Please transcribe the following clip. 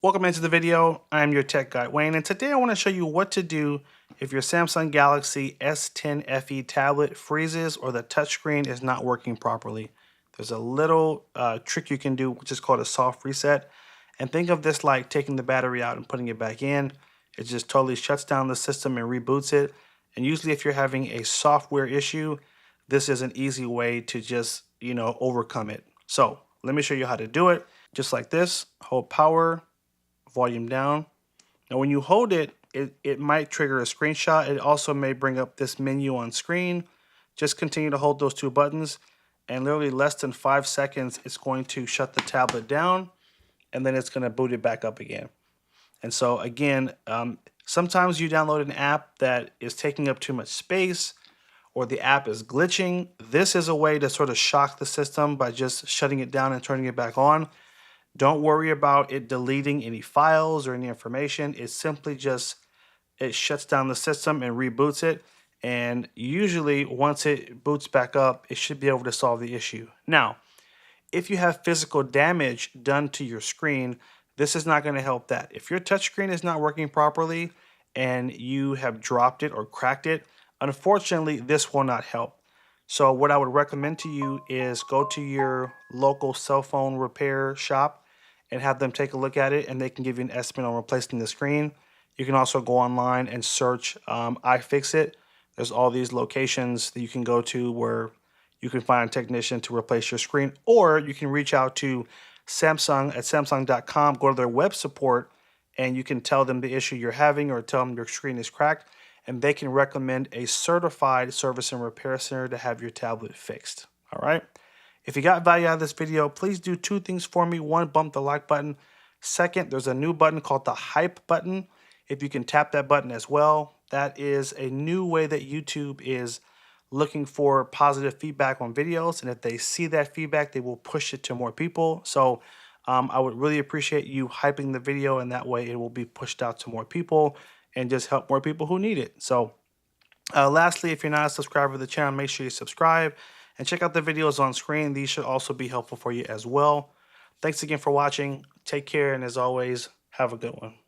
Welcome into the video. I'm your tech guy, Wayne, and today I want to show you what to do if your Samsung Galaxy S10 FE tablet freezes or the touchscreen is not working properly. There's a little trick you can do, which is called a soft reset. And think of this like taking the battery out and putting it back in. It just totally shuts down the system and reboots it. And usually if you're having a software issue, this is an easy way to just, overcome it. So let me show you how to do it. Just like this, hold power, volume down. Now when you hold it, it might trigger a screenshot. It also may bring up this menu on screen. Just continue to hold those two buttons, and literally less than 5 seconds, it's going to shut the tablet down, and then it's going to boot it back up again. And so again, sometimes you download an app that is taking up too much space, or the app is glitching. This is a way to sort of shock the system by just shutting it down and turning it back on. Don't worry about it deleting any files or any information. It's simply just, it shuts down the system and reboots it. And usually once it boots back up, it should be able to solve the issue. Now, if you have physical damage done to your screen, this is not going to help that. If your touchscreen is not working properly and you have dropped it or cracked it, unfortunately, this will not help. So what I would recommend to you is go to your local cell phone repair shop and have them take a look at it, and they can give you an estimate on replacing the screen. You can also go online and search iFixit. There's all these locations that you can go to where you can find a technician to replace your screen, or you can reach out to Samsung at samsung.com, go to their web support, and you can tell them the issue you're having or tell them your screen is cracked, and they can recommend a certified service and repair center to have your tablet fixed. All right. If you got value out of this video, please do two things for me. One, bump the like button. Second, there's a new button called the hype button. If you can tap that button as well, that is a new way that YouTube is looking for positive feedback on videos. And if they see that feedback, they will push it to more people. So I would really appreciate you hyping the video, and that way it will be pushed out to more people and just help more people who need it. So lastly, if you're not a subscriber to the channel, make sure you subscribe and check out the videos on screen. These should also be helpful for you as well. Thanks again for watching. Take care, and as always, have a good one.